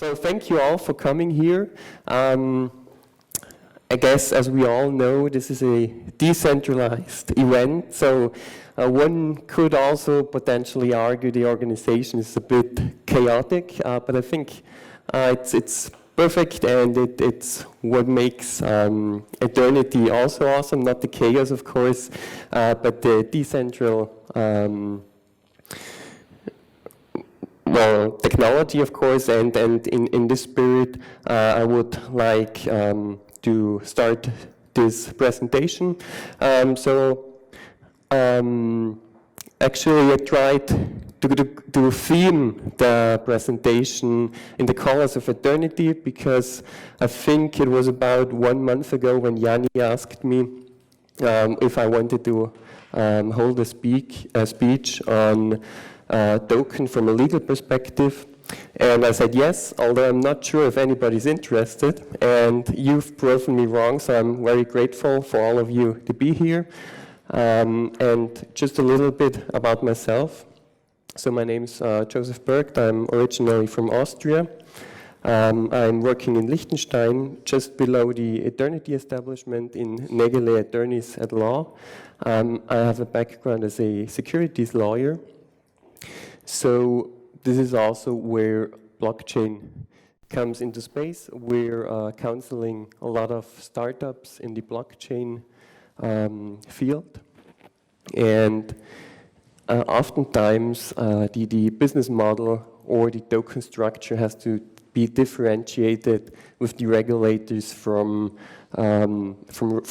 So thank you all for coming here. I guess, as we all know, this is a decentralized event, so one could also potentially argue the organization is a bit chaotic, but I think it's perfect, and it's what makes Aeternity also awesome. Not the chaos, of course, but the decentral technology, of course, and in this spirit, I would like to start this presentation. Actually, I tried to theme the presentation in the colors of eternity, because I think it was about 1 month ago when Yanni asked me if I wanted to hold a speech on token from a legal perspective. And I said yes, although I'm not sure if anybody's interested, and you've proven me wrong, so I'm very grateful for all of you to be here. And just a little bit about myself. So my name's Josef Bergt. I'm originally from Austria. I'm working in Liechtenstein, just below the Eternity establishment in Nägele Attorneys at Law. I have a background as a securities lawyer. So this is also where blockchain comes into space. We're counseling a lot of startups in the blockchain field. And oftentimes the business model or the token structure has to be differentiated with the regulators from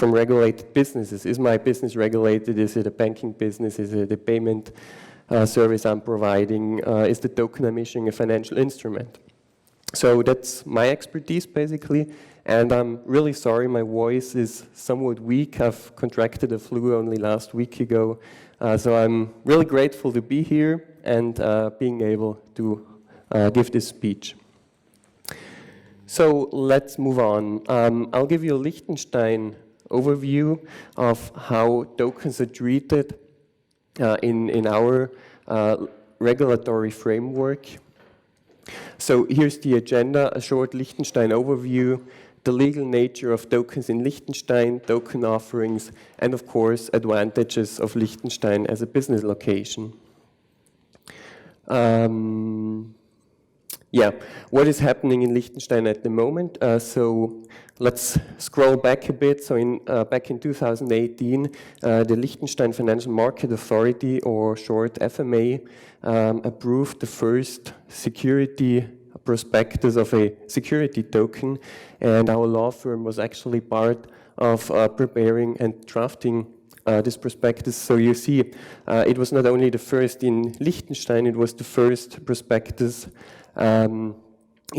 regulated businesses. Is my business regulated? Is it a banking business? Is it a payment service I'm providing? Is the token I'm issuing a financial instrument? So that's my expertise, basically. And I'm really sorry, my voice is somewhat weak. I've contracted a flu only last week ago. So I'm really grateful to be here and being able to give this speech. So let's move on. I'll give you a Liechtenstein overview of how tokens are treated in our regulatory framework. So here's the agenda, a short Liechtenstein overview, the legal nature of tokens in Liechtenstein, token offerings, and of course, advantages of Liechtenstein as a business location. What is happening in Liechtenstein at the moment? So let's scroll back a bit. So back in 2018, the Liechtenstein Financial Market Authority, or short FMA, approved the first security prospectus of a security token, and our law firm was actually part of preparing and drafting this prospectus. So you see, it was not only the first in Liechtenstein, it was the first prospectus in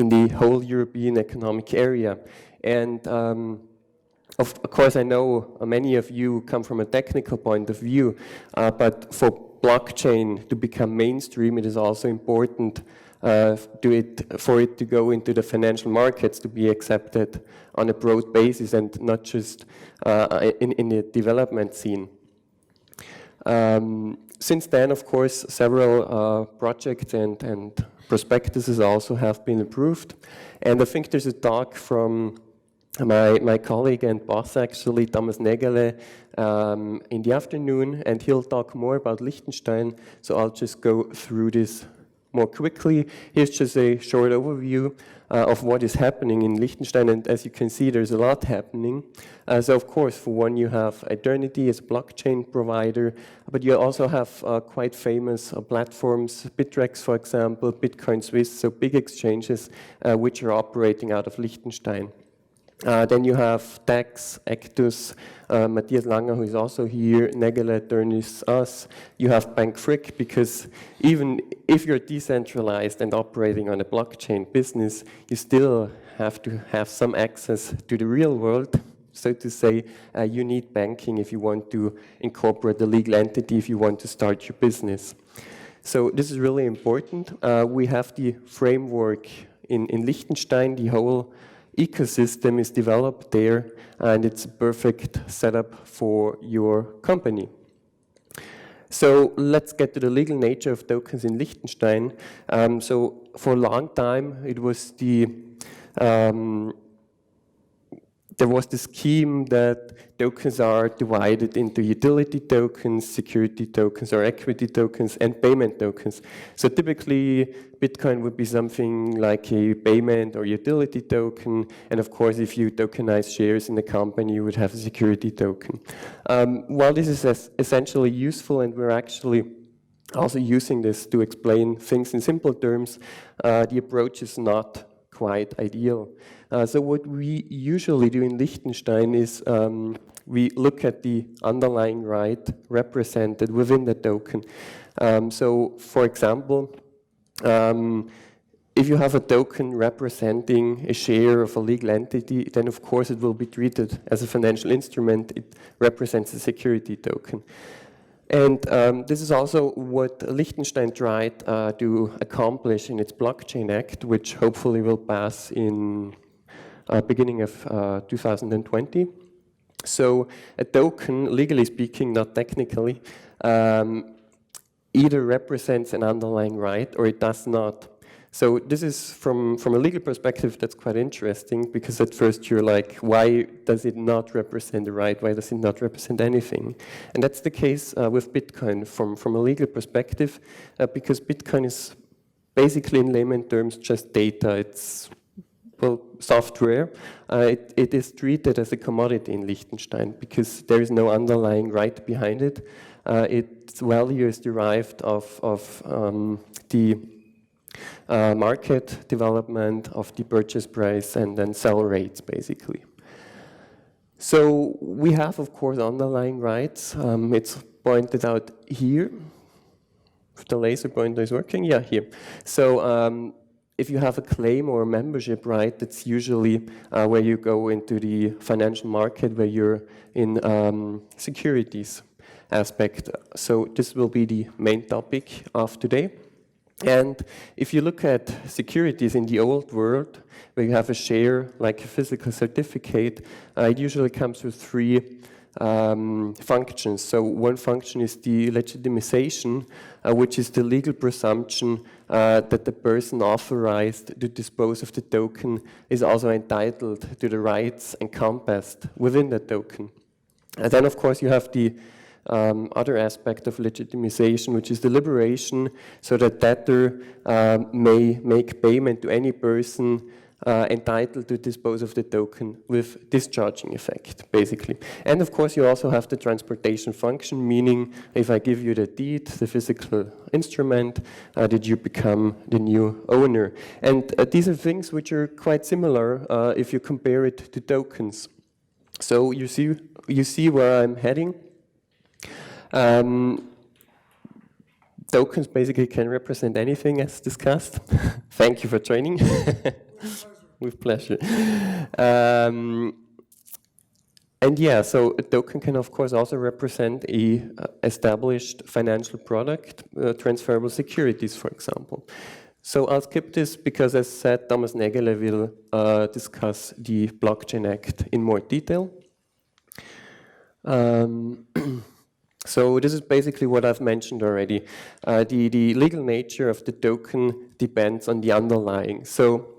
the whole European Economic Area. And of course, I know many of you come from a technical point of view, but for blockchain to become mainstream, it is also important for it to go into the financial markets, to be accepted on a broad basis and not just in the development scene. Since then, of course, several projects and prospectuses also have been approved. And I think there's a talk from my colleague and boss, actually, Thomas Nägele, in the afternoon, and he'll talk more about Liechtenstein, so I'll just go through this more quickly. Here's just a short overview of what is happening in Liechtenstein, and as you can see, there's a lot happening. So of course, for one, you have Aeternity as a blockchain provider, but you also have quite famous platforms, Bittrex, for example, Bitcoin Swiss, so big exchanges which are operating out of Liechtenstein. Then you have Tax, Actus, Matthias Langer, who is also here, Nägele Attorneys, us. You have Bank Frick, because even if you're decentralized and operating on a blockchain business, you still have to have some access to the real world. So to say, you need banking if you want to incorporate a legal entity, if you want to start your business. So this is really important. We have the framework in Liechtenstein, the whole ecosystem is developed there, and it's a perfect setup for your company. So let's get to the legal nature of tokens in Liechtenstein. So for a long time, it was there was the scheme that tokens are divided into utility tokens, security tokens, or equity tokens, and payment tokens. So typically, Bitcoin would be something like a payment or utility token, and of course, if you tokenize shares in a company, you would have a security token. While this is essentially useful, and we're actually also using this to explain things in simple terms, the approach is not quite ideal. So what we usually do in Liechtenstein is we look at the underlying right represented within the token. So for example, if you have a token representing a share of a legal entity, then of course it will be treated as a financial instrument. It represents a security token. And this is also what Liechtenstein tried to accomplish in its Blockchain Act, which hopefully will pass in beginning of 2020. So a token, legally speaking, not technically, either represents an underlying right or it does not. So this is, from a legal perspective, that's quite interesting, because at first you're like, why does it not represent the right? Why does it not represent anything? And that's the case with Bitcoin from a legal perspective, because Bitcoin is basically, in layman terms, just data. It's, well, software. It is treated as a commodity in Liechtenstein because there is no underlying right behind it. Its value is derived of the market development, of the purchase price, and then sell rates, basically. So we have, of course, underlying rights. It's pointed out here. If the laser pointer is working, yeah, here. So if you have a claim or a membership right, that's usually where you go into the financial market, where you're in securities aspect. So this will be the main topic of today. And if you look at securities in the old world, where you have a share like a physical certificate, it usually comes with three functions. So one function is the legitimization, which is the legal presumption that the person authorized to dispose of the token is also entitled to the rights encompassed within the token. And then, of course, you have the other aspect of legitimization, which is the liberation, so that debtor may make payment to any person entitled to dispose of the token with discharging effect, basically. And of course, you also have the transportation function, meaning if I give you the deed, the physical instrument, that you become the new owner. And these are things which are quite similar if you compare it to tokens. So you see where I'm heading. Tokens basically can represent anything, as discussed. Thank you for joining. With pleasure. And yeah, so a token can of course also represent a established financial product, transferable securities, for example. So I'll skip this because, as said, Thomas Nägele will discuss the Blockchain Act in more detail. So this is basically what I've mentioned already. The legal nature of the token depends on the underlying. So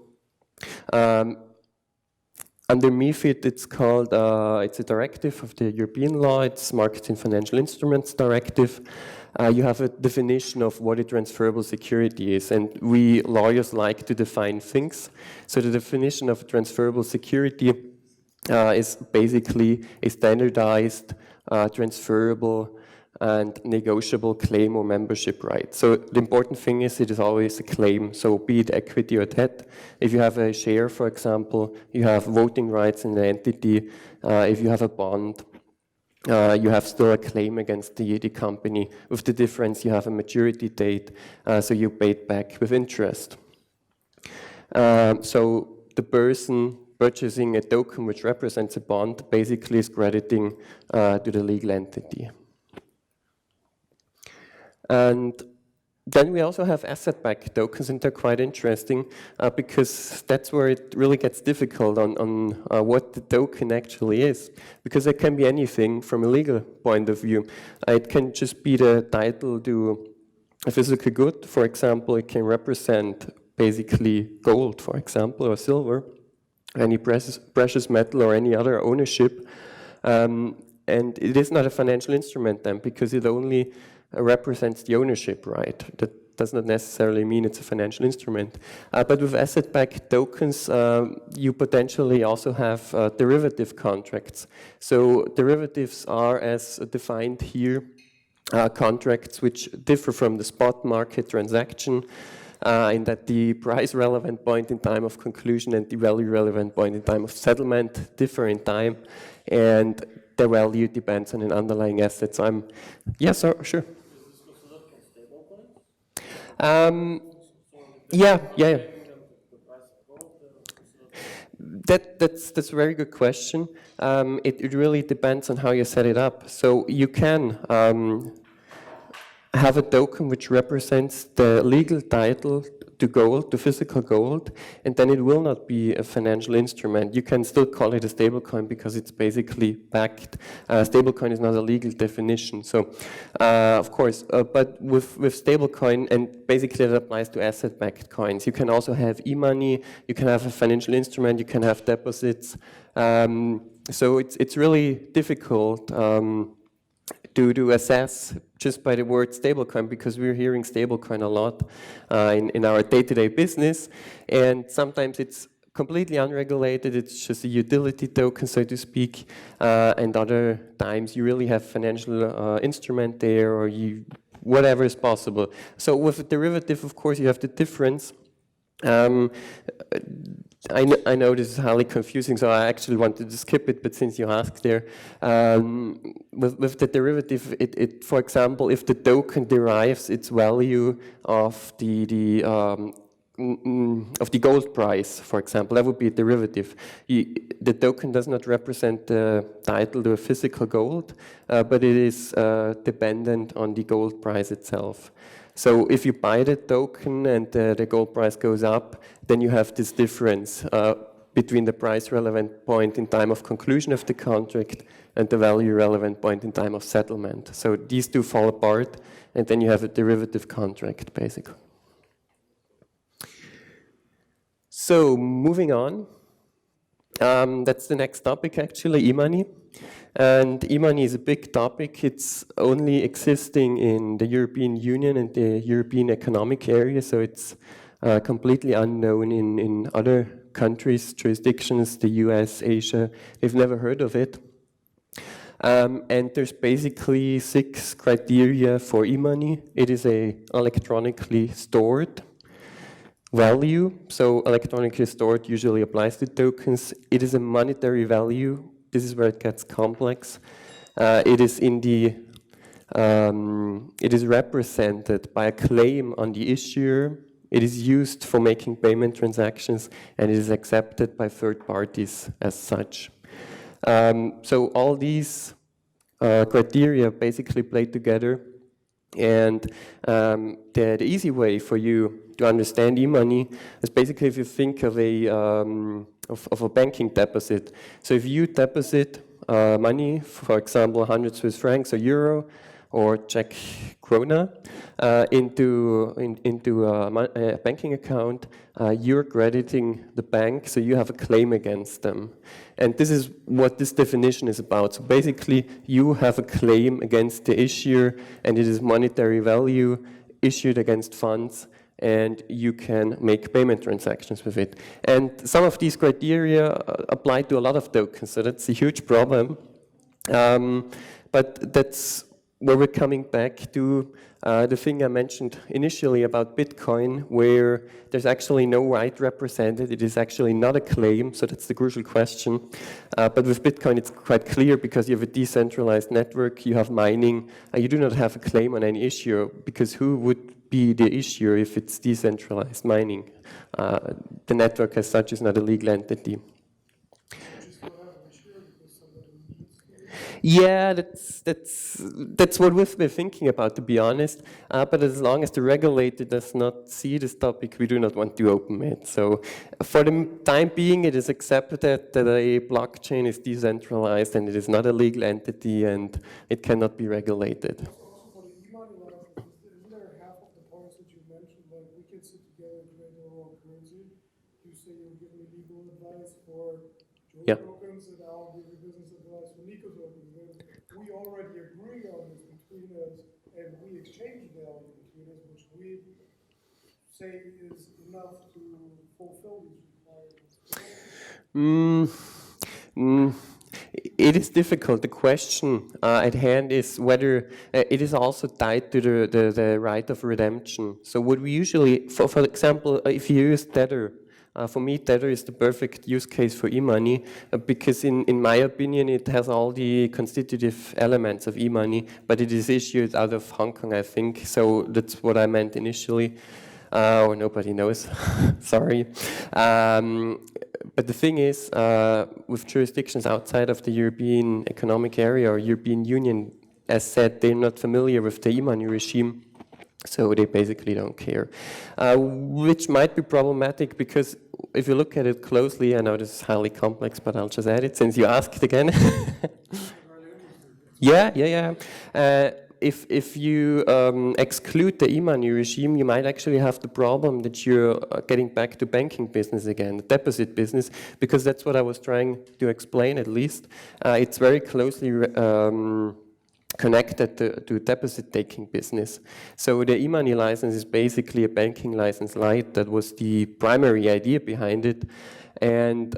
under MiFID, it's called, it's a directive of the European law, it's Markets in Financial Instruments Directive. You have a definition of what a transferable security is, and we lawyers like to define things. So the definition of a transferable security is basically a standardized, transferable and negotiable claim or membership right. So the important thing is it is always a claim, so be it equity or debt. If you have a share, for example, you have voting rights in the entity. If you have a bond, you have still a claim against the company. With the difference, you have a maturity date, so you pay it back with interest. So the person purchasing a token which represents a bond basically is crediting to the legal entity. And Then we also have asset-backed tokens, and they're quite interesting because that's where it really gets difficult on what the token actually is. Because it can be anything from a legal point of view. It can just be the title to a physical good. For example, it can represent basically gold, for example, or silver, any precious metal or any other ownership. And it is not a financial instrument then, because it only represents the ownership right. That does not necessarily mean it's a financial instrument. But with asset-backed tokens, you potentially also have derivative contracts. So derivatives are, as defined here, contracts which differ from the spot market transaction in that the price-relevant point in time of conclusion and the value-relevant point in time of settlement differ in time, and their value depends on an underlying asset. So yes, sure. Yeah. That's a very good question. It really depends on how you set it up. So you can have a token which represents the legal title to gold, to physical gold, and then it will not be a financial instrument. You can still call it a stablecoin because it's basically backed. Stablecoin is not a legal definition. So, of course, but with stablecoin, and basically that applies to asset-backed coins, you can also have e-money, you can have a financial instrument, you can have deposits. So it's really difficult to assess just by the word stablecoin, because we're hearing stablecoin a lot in our day-to-day business, and sometimes it's completely unregulated, it's just a utility token, so to speak, and other times you really have financial instrument there, or whatever is possible. So with a derivative, of course, you have the difference. I know this is highly confusing, so I actually wanted to skip it, but since you asked there, with the derivative, for example, if the token derives its value of the gold price, for example, that would be a derivative. The token does not represent the title to a physical gold, but it is dependent on the gold price itself. So if you buy the token and the gold price goes up, then you have this difference between the price-relevant point in time of conclusion of the contract and the value-relevant point in time of settlement. So these two fall apart, and then you have a derivative contract, basically. So moving on, that's the next topic, actually, e-money. And e-money is a big topic. It's only existing in the European Union and the European Economic Area, so it's completely unknown in other countries, jurisdictions, the US, Asia. They've never heard of it. And there's basically 6 criteria for e-money. It is a electronically stored value, so electronically stored usually applies to tokens. It is a monetary value. This is where it gets complex. It is represented by a claim on the issuer. It is used for making payment transactions, and it is accepted by third parties as such. So all these criteria basically play together, and the easy way for you to understand e-money is basically if you think of a banking deposit. So if you deposit money, for example, 100 Swiss francs or euro or Czech krona into a banking account, you're crediting the bank, so you have a claim against them. And this is what this definition is about. So basically, you have a claim against the issuer, and it is monetary value issued against funds, and you can make payment transactions with it. And some of these criteria apply to a lot of tokens, so that's a huge problem. But that's where we're coming back to the thing I mentioned initially about Bitcoin, where there's actually no right represented. It is actually not a claim, so that's the crucial question. But with Bitcoin, it's quite clear because you have a decentralized network, you have mining, you do not have a claim on any issuer, because who would be the issuer if it's decentralized mining? The network as such is not a legal entity. Yeah, that's what we've been thinking about, to be honest. But as long as the regulator does not see this topic, we do not want to open it. So, for the time being, it is accepted that a blockchain is decentralized and it is not a legal entity and it cannot be regulated. Also for the e-money license, isn't there half of the points that you mentioned, like we can sit together and create our own currency? You say you'll give me legal advice for Josef tokens, and I'll give you business advice for Nico tokens. Then we already agree on this between us, and we exchange value between us, which we say is enough to fulfill these requirements. It is difficult. The question at hand is whether it is also tied to the right of redemption. So what we usually, for example, if you use Tether, for me Tether is the perfect use case for e-money because in my opinion it has all the constitutive elements of e-money, but it is issued out of Hong Kong, I think. So that's what I meant initially. Or nobody knows, sorry. But the thing is, with jurisdictions outside of the European Economic Area or European Union, as said, they're not familiar with the e-money regime, so they basically don't care. Which might be problematic because if you look at it closely, I know this is highly complex, but I'll just add it since you asked again. Yeah. If you exclude the e-money regime, you might actually have the problem that you're getting back to banking business again, the deposit business, because that's what I was trying to explain at least. It's very closely connected to deposit-taking business. So the e-money license is basically a banking license light. That was the primary idea behind it. And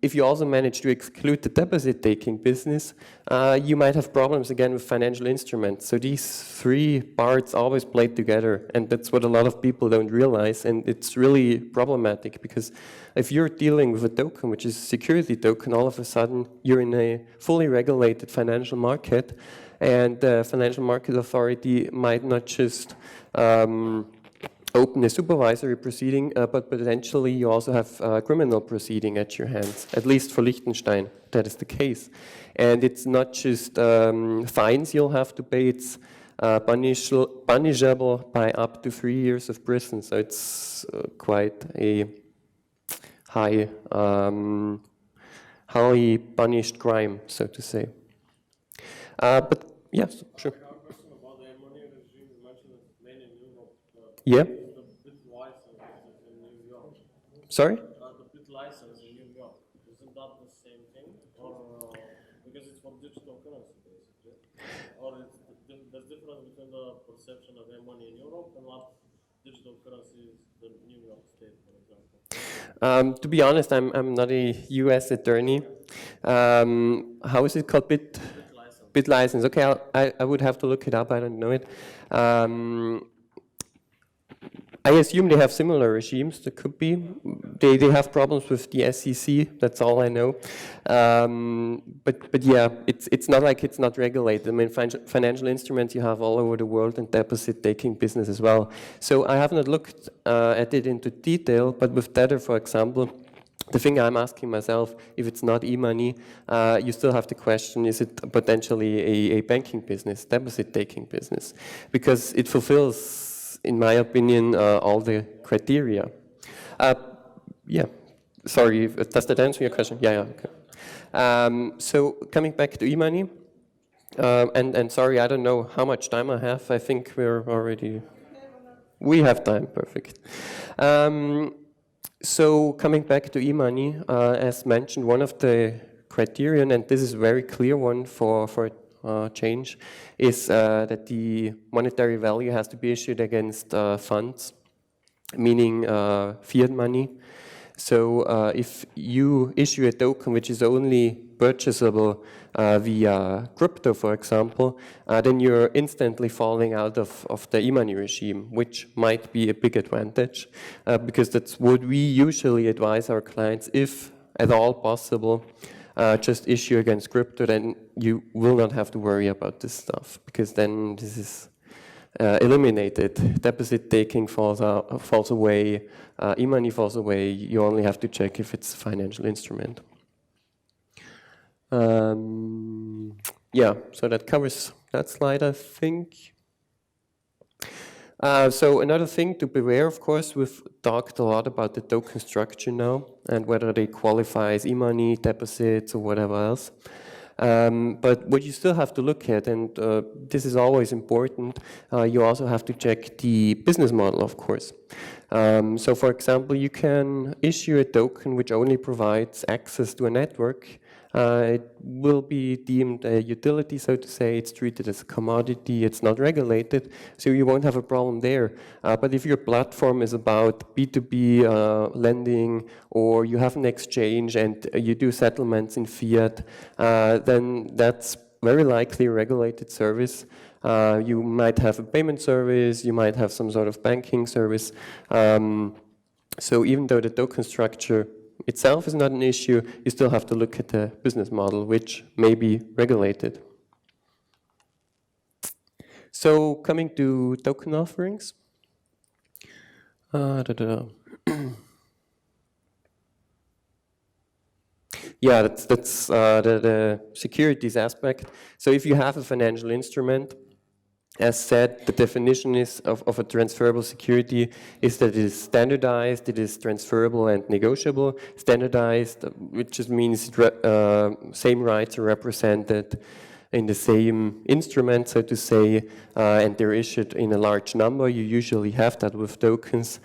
if you also manage to exclude the deposit-taking business, you might have problems again with financial instruments. So these three parts always play together, and that's what a lot of people don't realize, and it's really problematic because if you're dealing with a token, which is a security token, all of a sudden you're in a fully regulated financial market, and the financial market authority might not just open a supervisory proceeding, but potentially you also have a criminal proceeding at your hands. At least for Liechtenstein, that is the case. And it's not just fines you'll have to pay, it's punishable by up to 3 years of prison. So it's quite a high, highly punished crime, so to say. But yes, sure. Yeah. Sorry? The bit license in New York, isn't that the same thing? Or because it's for digital currency, basically? Or there's difference between the perception of money in Europe and what digital currency is the New York state, for example? To be honest, I'm not a US attorney. How is it called? Bit license. Bit license. Okay, I would have to look it up. I don't know it. I assume they have similar regimes. There could be. They have problems with the SEC. That's all I know. But yeah, it's not like it's not regulated. I mean, financial instruments you have all over the world, and deposit-taking business as well. So I have not looked at it into detail. But with Tether, for example, the thing I'm asking myself, if it's not e-money, you still have the question: is it potentially a banking business, deposit-taking business? Because it fulfills, in my opinion, all the criteria. Yeah, sorry, does that answer your question? Yeah, okay. So coming back to e-money, and sorry, I don't know how much time I have. I think we have time, perfect. So coming back to e-money, as mentioned, one of the criterion, and this is a very clear one for change, is that the monetary value has to be issued against funds, meaning fiat money. So if you issue a token which is only purchasable via crypto, for example, then you're instantly falling out of the e-money regime, which might be a big advantage, because that's what we usually advise our clients, if at all possible, just issue against crypto, then you will not have to worry about this stuff, because then this is eliminated. Deposit taking falls away, e-money falls away. You only have to check if it's a financial instrument. Yeah, so that covers that slide, I think. So another thing to beware, of course, we've talked a lot about the token structure now and whether they qualify as e-money, deposits, or whatever else. But what you still have to look at, and this is always important, you also have to check the business model, of course. So for example, you can issue a token which only provides access to a network. It will be deemed a utility, so to say. It's treated as a commodity. It's not regulated, so you won't have a problem there. But if your platform is about B2B lending, or you have an exchange and you do settlements in fiat, then that's very likely a regulated service. You might have a payment service, you might have some sort of banking service. So even though the token structure itself is not an issue, you still have to look at the business model, which may be regulated. So coming to token offerings. Yeah, that's the securities aspect. So if you have a financial instrument, as said, the definition is of a transferable security is that it is standardized, it is transferable and negotiable. Standardized, which just means same rights are represented in the same instrument, so to say, and they're issued in a large number. You usually have that with tokens.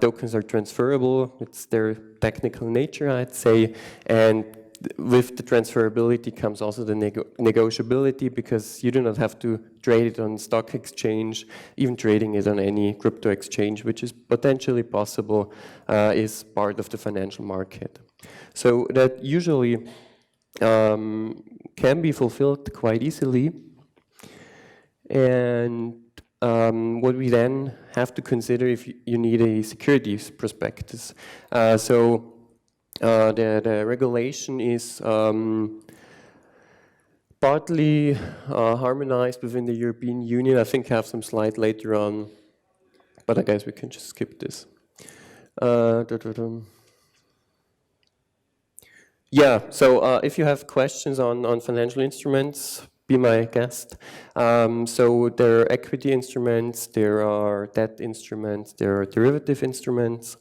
Tokens are transferable, it's their technical nature, I'd say, and with the transferability comes also the negotiability, because you do not have to trade it on stock exchange. Even trading it on any crypto exchange, which is potentially possible, is part of the financial market. So that usually can be fulfilled quite easily. And what we then have to consider if you need a securities prospectus. The regulation is partly harmonized within the European Union. I think I have some slide later on, but I guess we can just skip this. Yeah, so if you have questions on financial instruments, be my guest. So there are equity instruments, there are debt instruments, there are derivative instruments.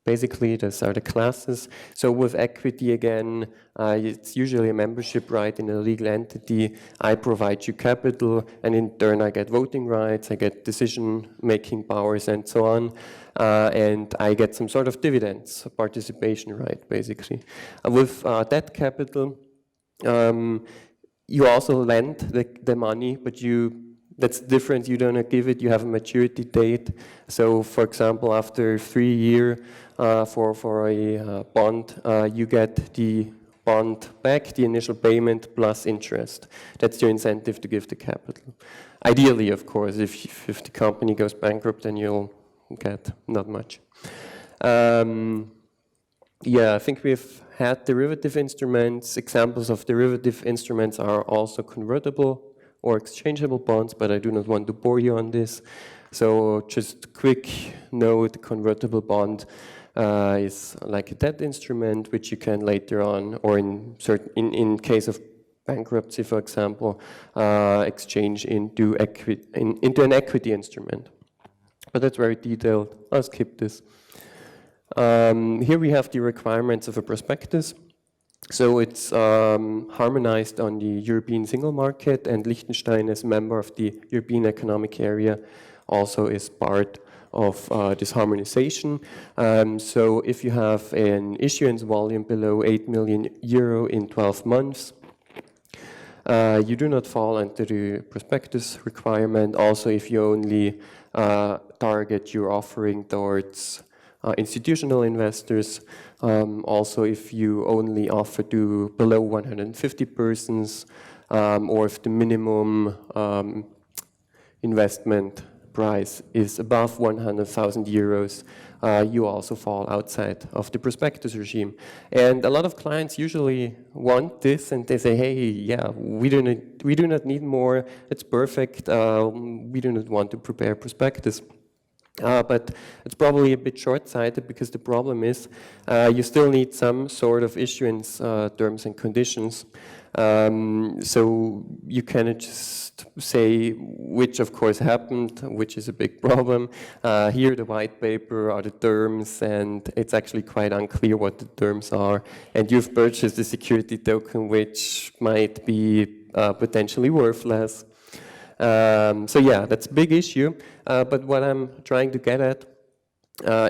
Basically, those are the classes. So with equity, again, it's usually a membership right in a legal entity. I provide you capital, and in turn I get voting rights, I get decision-making powers, and so on. And I get some sort of dividends, a participation right, basically. With debt capital, you also lend the money, but that's different. You don't give it, you have a maturity date. So, for example, after 3 years for a bond, you get the bond back, the initial payment plus interest. That's your incentive to give the capital. Ideally, of course, if the company goes bankrupt, then you'll get not much. Yeah, I think we've had derivative instruments. Examples of derivative instruments are also convertible or exchangeable bonds, but I do not want to bore you on this. So just quick note, convertible bond is like a debt instrument which you can later on, or in case of bankruptcy, for example, exchange into an equity instrument. But that's very detailed. I'll skip this. Here we have the requirements of a prospectus. So it's harmonized on the European single market, and Liechtenstein, as a member of the European Economic Area, also is part of this harmonization. So if you have an issuance volume below 8 million euro in 12 months, you do not fall under the prospectus requirement. Also, if you only target your offering towards institutional investors, also if you only offer to below 150 persons, or if the minimum investment price is above 100,000 euros, you also fall outside of the prospectus regime. And a lot of clients usually want this, and they say, hey, yeah, we do not need more, it's perfect, we do not want to prepare prospectus. But it's probably a bit short-sighted, because the problem is you still need some sort of issuance terms and conditions. So you cannot just say which, of course, happened, which is a big problem. Here, the white paper are the terms, and it's actually quite unclear what the terms are. And you've purchased a security token which might be potentially worthless. So yeah, that's a big issue. But what I'm trying to get at,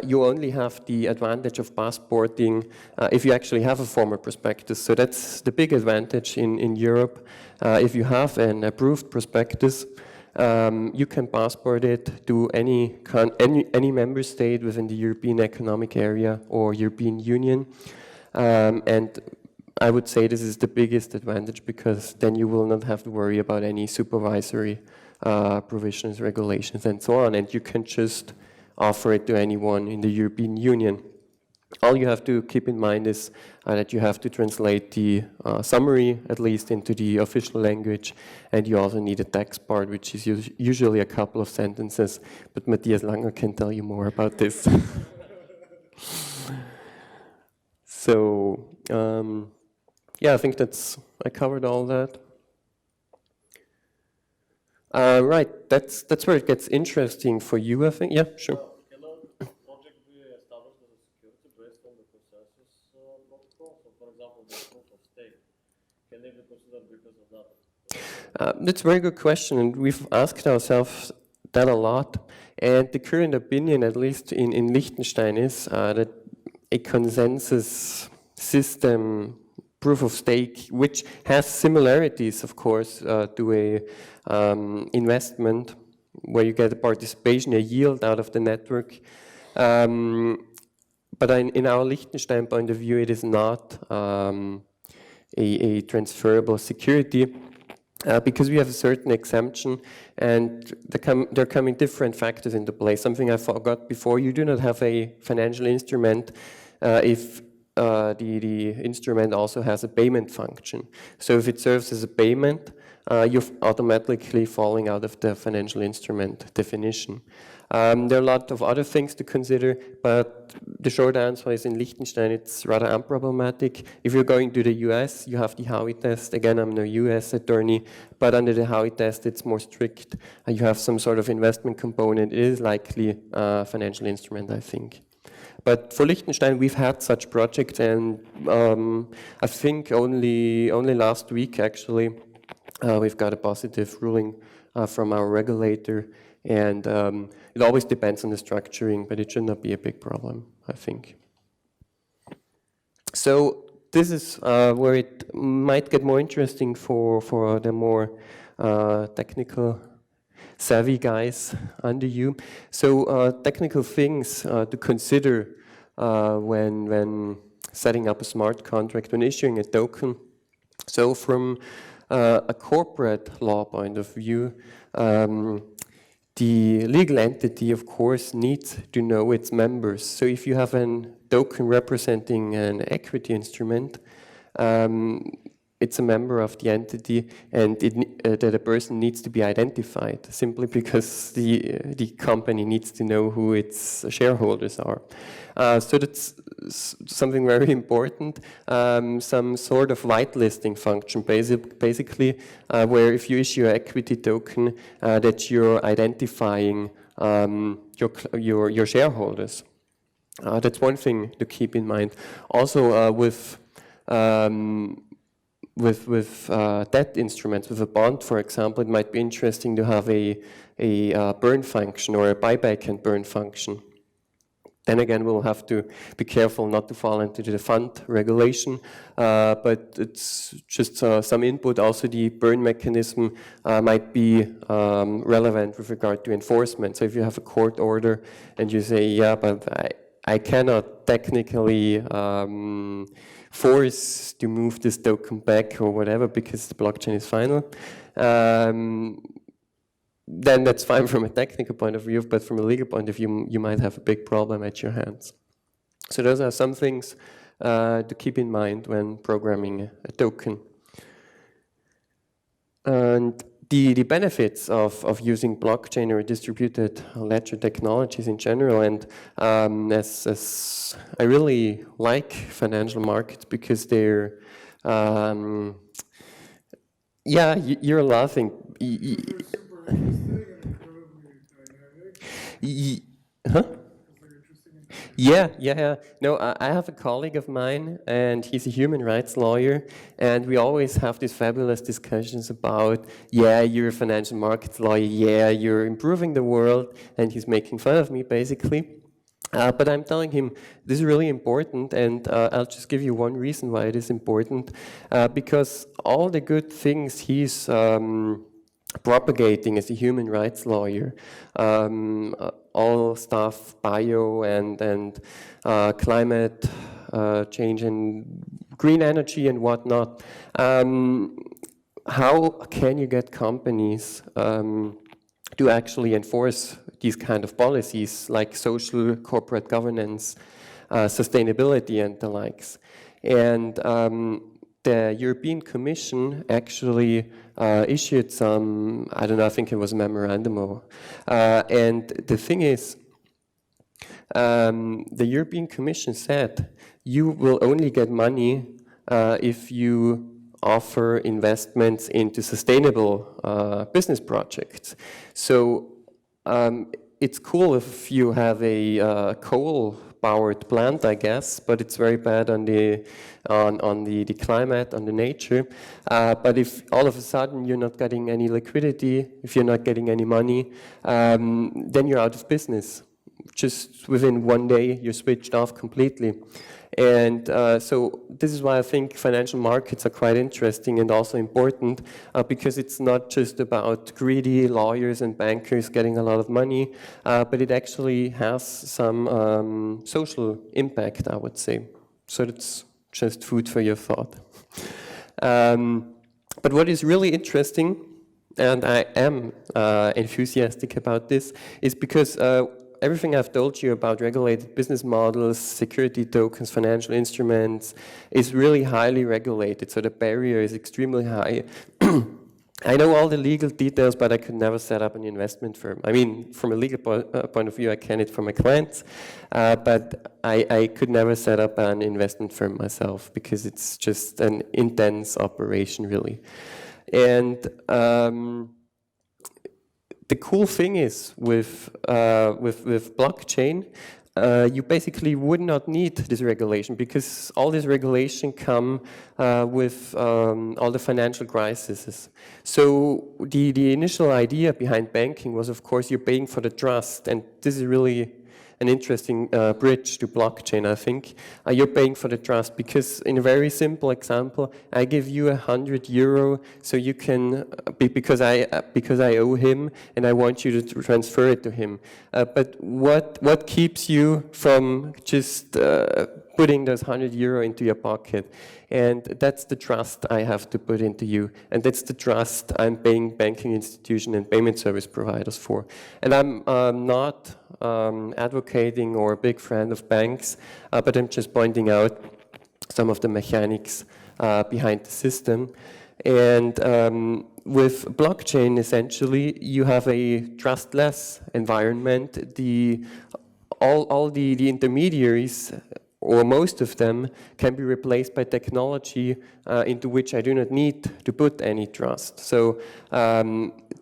you only have the advantage of passporting if you actually have a formal prospectus. So that's the big advantage in Europe. If you have an approved prospectus, you can passport it to any member state within the European Economic Area or European Union. And I would say this is the biggest advantage, because then you will not have to worry about any supervisory provisions, regulations, and so on, and you can just offer it to anyone in the European Union. All you have to keep in mind is that you have to translate the summary, at least, into the official language, and you also need a text part, which is usually a couple of sentences, but Matthias Langer can tell you more about this. So, yeah, I think I covered all that. Right, that's where it gets interesting for you, I think. Yeah, sure. Can a project be established as a security based on the consensus protocol? So, for example, the proof of stake, can they be considered because of that? That's a very good question, and we've asked ourselves that a lot. And the current opinion, at least in Liechtenstein, is that a consensus system, proof of stake, which has similarities, of course, to a investment where you get a participation, a yield out of the network. But in our Liechtenstein point of view, it is not a transferable security, because we have a certain exemption, and there are coming different factors into play. Something I forgot before: you do not have a financial instrument if the instrument also has a payment function. So if it serves as a payment, you're automatically falling out of the financial instrument definition. There are a lot of other things to consider, but the short answer is in Liechtenstein it's rather unproblematic. If you're going to the US, you have the Howey test. Again, I'm no US attorney, but under the Howey test it's more strict. You have some sort of investment component. It is likely a financial instrument, I think. But for Liechtenstein, we've had such projects, and I think only last week, actually, we've got a positive ruling from our regulator, and it always depends on the structuring, but it should not be a big problem, I think. So this is where it might get more interesting for the more technical savvy guys under you. So technical things to consider when setting up a smart contract, when issuing a token. So from a corporate law point of view, the legal entity, of course, needs to know its members. So if you have a token representing an equity instrument, it's a member of the entity, and that a person needs to be identified, simply because the company needs to know who its shareholders are. So that's something very important, some sort of whitelisting function, basically, where if you issue an equity token, that you're identifying your shareholders. That's one thing to keep in mind. Also, with debt instruments, with a bond, for example, it might be interesting to have a burn function or a buyback and burn function. Then again, we'll have to be careful not to fall into the fund regulation, but it's just some input. Also, the burn mechanism might be relevant with regard to enforcement. So if you have a court order and you say, yeah, but I cannot technically force to move this token back or whatever because the blockchain is final, then that's fine from a technical point of view, but from a legal point of view, you might have a big problem at your hands. So those are some things to keep in mind when programming a token. And the benefits of using blockchain or distributed ledger technologies in general, and as I really like financial markets because they're Yeah, you're laughing. They're super interesting and incredibly dynamic. Huh? Because they're interesting and dynamic. Yeah. No, I have a colleague of mine, and he's a human rights lawyer, and we always have these fabulous discussions about, yeah, you're a financial markets lawyer, yeah, you're improving the world, and he's making fun of me, basically. But I'm telling him this is really important, and I'll just give you one reason why it is important. Because all the good things he's propagating as a human rights lawyer, all stuff, bio and climate change and green energy and whatnot, how can you get companies to actually enforce these kind of policies like social corporate governance, sustainability and the likes? And the European Commission actually issued some, I don't know, I think it was a memorandum. And the thing is, the European Commission said you will only get money if you offer investments into sustainable business projects. So it's cool if you have a coal-powered plant, I guess, but it's very bad on the climate, on the nature. But if all of a sudden you're not getting any liquidity, if you're not getting any money, then you're out of business. Just within one day, you're switched off completely. And so this is why I think financial markets are quite interesting and also important, because it's not just about greedy lawyers and bankers getting a lot of money, but it actually has some social impact, I would say. So that's just food for your thought. But what is really interesting, and I am enthusiastic about this, is because everything I've told you about regulated business models, security tokens, financial instruments is really highly regulated, so the barrier is extremely high. I know all the legal details, but I could never set up an investment firm. I mean, from a legal point of view, I can it for my clients, but I could never set up an investment firm myself because it's just an intense operation, really. And the cool thing is with blockchain, you basically would not need this regulation because all this regulation come with all the financial crises. So the initial idea behind banking was, of course, you're paying for the trust, and this is really an interesting bridge to blockchain, I think. You're paying for the trust because, in a very simple example, I give you €100, so you can because I owe him and I want you to transfer it to him. But what keeps you from just putting those €100 into your pocket? And that's the trust I have to put into you, and that's the trust I'm paying banking institution and payment service providers for. And I'm not advocating or a big fan of banks, but I'm just pointing out some of the mechanics behind the system. And with blockchain, essentially, you have a trustless environment. All the intermediaries, or most of them, can be replaced by technology into which I do not need to put any trust. So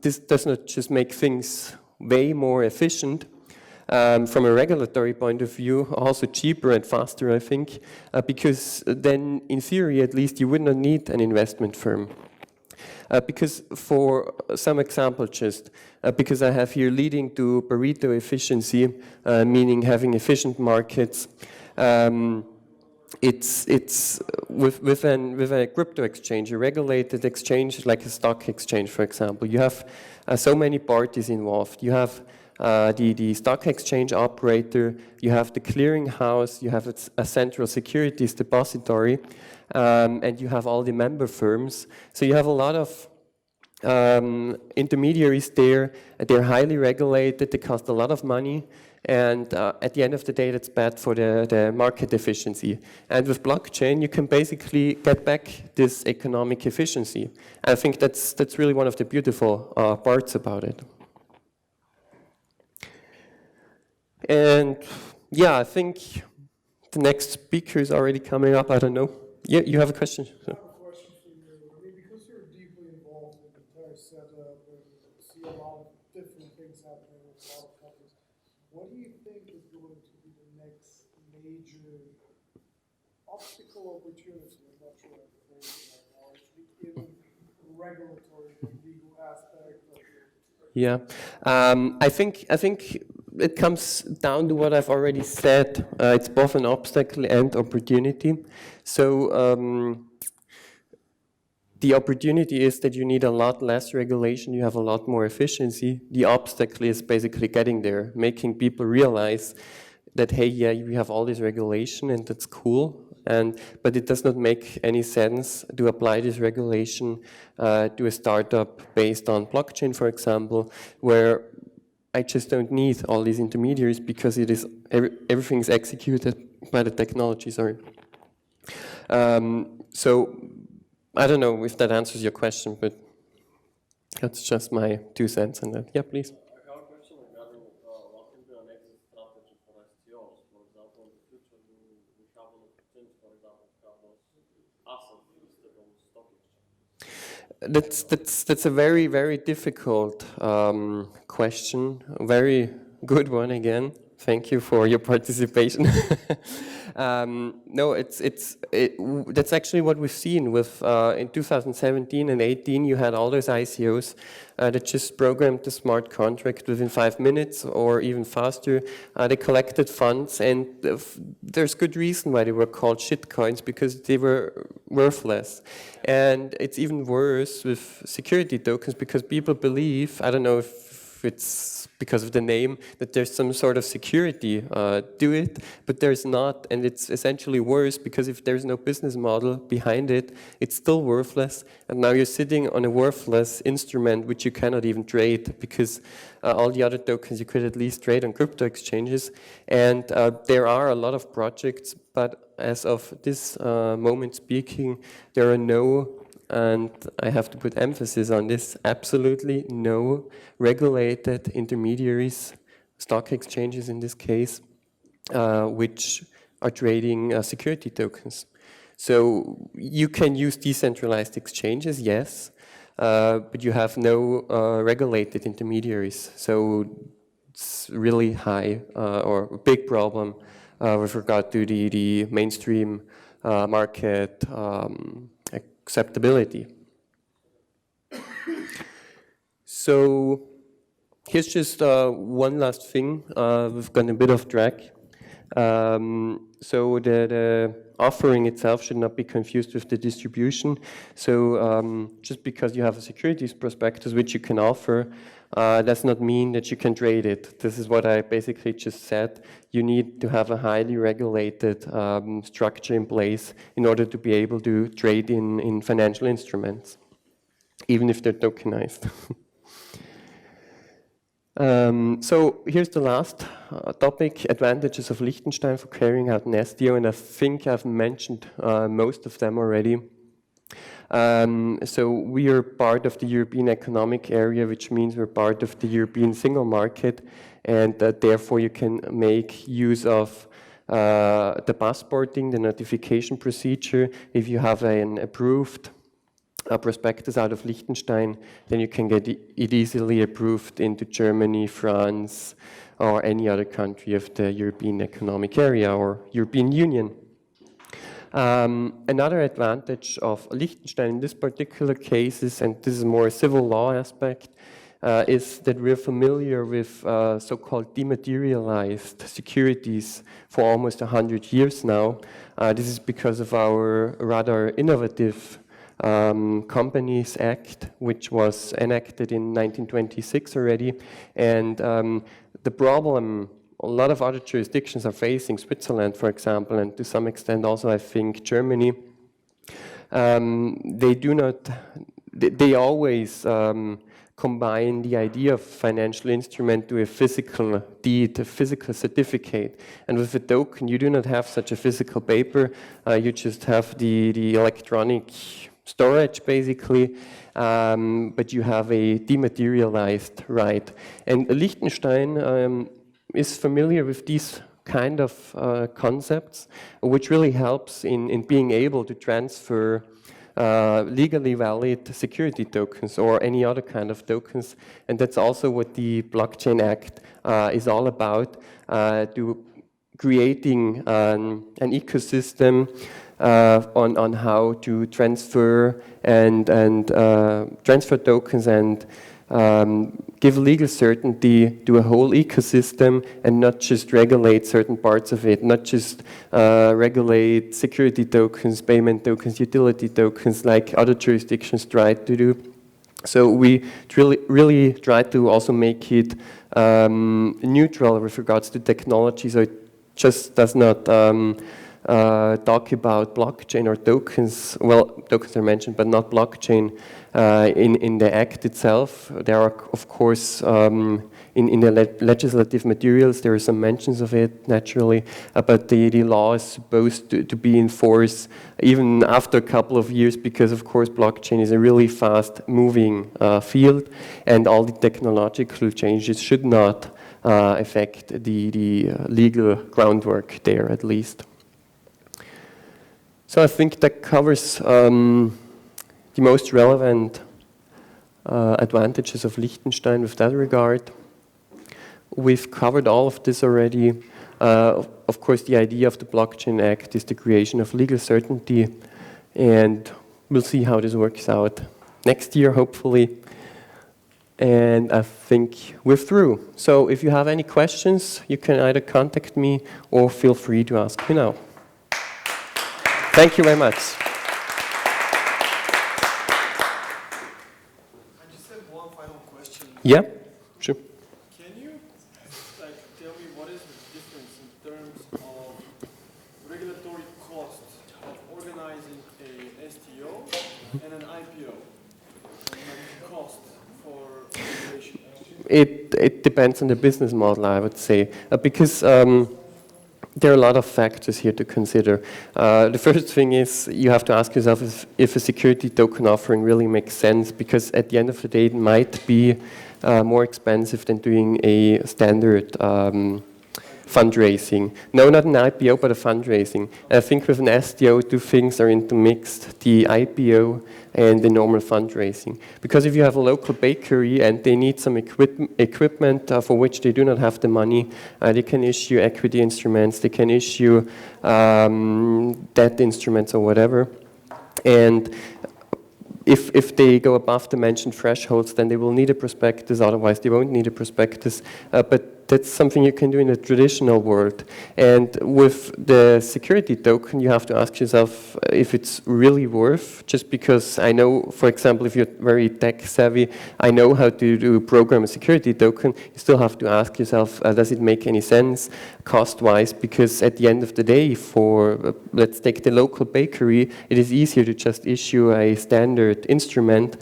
this does not just make things way more efficient, from a regulatory point of view, also cheaper and faster, I think, because then, in theory at least, you would not need an investment firm. Because for some example just, because I have here leading to Pareto efficiency, meaning having efficient markets, it's with a crypto exchange, a regulated exchange like a stock exchange, for example. You have so many parties involved. You have the stock exchange operator, you have the clearing house, you have a central securities depository, and you have all the member firms. So you have a lot of intermediaries there. They're highly regulated, they cost a lot of money, and at the end of the day, that's bad for the market efficiency. And with blockchain, you can basically get back this economic efficiency. I think that's really one of the beautiful parts about it. And yeah, I think the next speaker is already coming up. I don't know. Yeah, you have a question? I have a question for you. I mean, because you're deeply involved what do you think is going to be the next major obstacle opportunity? I'm not sure I'm phrasing it right now. Actually, in regulatory or legal aspect of it. Yeah, I think it comes down to what I've already said. It's both an obstacle and opportunity. So the opportunity is that you need a lot less regulation, you have a lot more efficiency. The obstacle is basically getting there, making people realize that, hey, yeah, we have all this regulation and that's cool, but it does not make any sense to apply this regulation to a startup based on blockchain, for example, where I just don't need all these intermediaries because it is everything is executed by the technology, sorry. So I don't know if that answers your question, but that's just my 2 cents on that. Yeah, please. I have a question regarding what can be an exit strategy for STOs. For example, in the future, we have an opportunity, for example, to have those assets listed on the stock exchange. That's a very, very difficult question. A very good one again. Thank you for your participation. No, that's actually what we've seen with in 2017 and 18. You had all those ICOs that just programmed the smart contract within 5 minutes or even faster. They collected funds, and there's good reason why they were called shitcoins, because they were worthless. And it's even worse with security tokens, because people believe, I don't know if it's because of the name, that there's some sort of security to it, but there's not, and it's essentially worse, because if there's no business model behind it, it's still worthless, and now you're sitting on a worthless instrument which you cannot even trade, because all the other tokens you could at least trade on crypto exchanges, and there are a lot of projects, but as of this moment speaking, there are no, and I have to put emphasis on this, absolutely no regulated intermediaries, stock exchanges in this case, which are trading security tokens. So you can use decentralized exchanges, yes, but you have no regulated intermediaries. So it's really high or a big problem with regard to the mainstream market acceptability. So here's just one last thing. We've gone a bit off track. So the offering itself should not be confused with the distribution. So just because you have a securities prospectus which you can offer, does not mean that you can trade it. This is what I basically just said. You need to have a highly regulated structure in place in order to be able to trade in financial instruments, even if they're tokenized. So here's the last topic, advantages of Liechtenstein for carrying out an STO, and I think I've mentioned most of them already. So we are part of the European Economic Area, which means we're part of the European single market, and therefore you can make use of the passporting, the notification procedure. If you have an approved prospectus out of Liechtenstein, then you can get it easily approved into Germany, France, or any other country of the European Economic Area or European Union. Another advantage of Liechtenstein in this particular case is, and this is more a civil law aspect, is that we're familiar with so-called dematerialized securities for almost 100 years now. This is because of our rather innovative Companies Act, which was enacted in 1926 already, and the problem a lot of other jurisdictions are facing, Switzerland, for example, and to some extent also, I think, Germany, they always combine the idea of financial instrument to a physical deed, a physical certificate. And with a token, you do not have such a physical paper, you just have the electronic storage, basically, but you have a dematerialized right. And Liechtenstein is familiar with these kind of concepts, which really helps in being able to transfer legally valid security tokens or any other kind of tokens. And that's also what the Blockchain Act is all about, creating an ecosystem on how to transfer and transfer tokens and give legal certainty to a whole ecosystem and not just regulate certain parts of it, not just regulate security tokens, payment tokens, utility tokens like other jurisdictions try to do. So we really try to also make it neutral with regards to technology, so it just does not talk about blockchain or tokens. Well, tokens are mentioned, but not blockchain in the Act itself. There are, of course, in the legislative materials, there are some mentions of it, naturally, but the law is supposed to be in force even after a couple of years, because, of course, blockchain is a really fast-moving field, and all the technological changes should not affect the legal groundwork there, at least. So I think that covers the most relevant advantages of Liechtenstein with that regard. We've covered all of this already. Of course, the idea of the Blockchain Act is the creation of legal certainty, and we'll see how this works out next year, hopefully. And I think we're through. So if you have any questions, you can either contact me or feel free to ask me now. Thank you very much. I just have one final question. Yeah, sure. Can you tell me what is the difference in terms of regulatory cost of organizing a STO and an IPO? And cost for regulation? It depends on the business model, I would say, because there are a lot of factors here to consider. The first thing is you have to ask yourself if a security token offering really makes sense, because at the end of the day it might be more expensive than doing a standard fundraising. No, not an IPO, but a fundraising. I think with an STO, two things are intermixed, the IPO and the normal fundraising. Because if you have a local bakery and they need some equipment for which they do not have the money, they can issue equity instruments, they can issue debt instruments or whatever. And if they go above the mentioned thresholds, then they will need a prospectus, otherwise they won't need a prospectus. But that's something you can do in the traditional world. And with the security token, you have to ask yourself if it's really worth, just because I know, for example, if you're very tech savvy, I know how to program a security token. You still have to ask yourself, does it make any sense cost-wise? Because at the end of the day, for, let's take the local bakery, it is easier to just issue a standard instrument,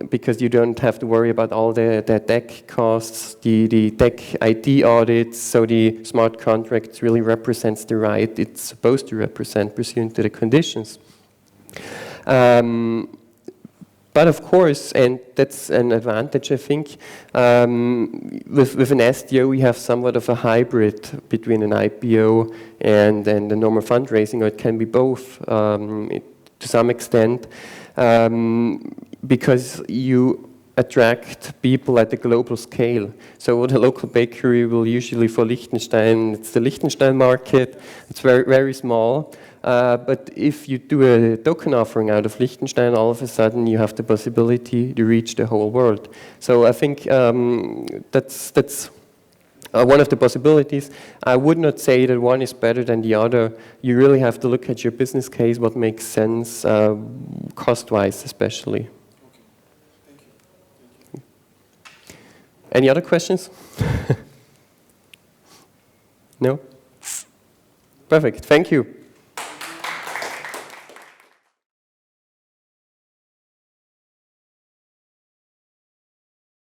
because you don't have to worry about all the tech costs, the tech IT audits, so the smart contract really represents the right it's supposed to represent pursuant to the conditions. But of course, and that's an advantage, I think, with an STO we have somewhat of a hybrid between an IPO and the normal fundraising, or it can be both to some extent. Because you attract people at a global scale. So the local bakery will usually, for Liechtenstein, it's the Liechtenstein market, it's very, very small. But if you do a token offering out of Liechtenstein, all of a sudden you have the possibility to reach the whole world. So I think that's one of the possibilities. I would not say that one is better than the other. You really have to look at your business case, what makes sense, cost-wise especially. Okay. Thank you. Any other questions? No? Perfect, thank you.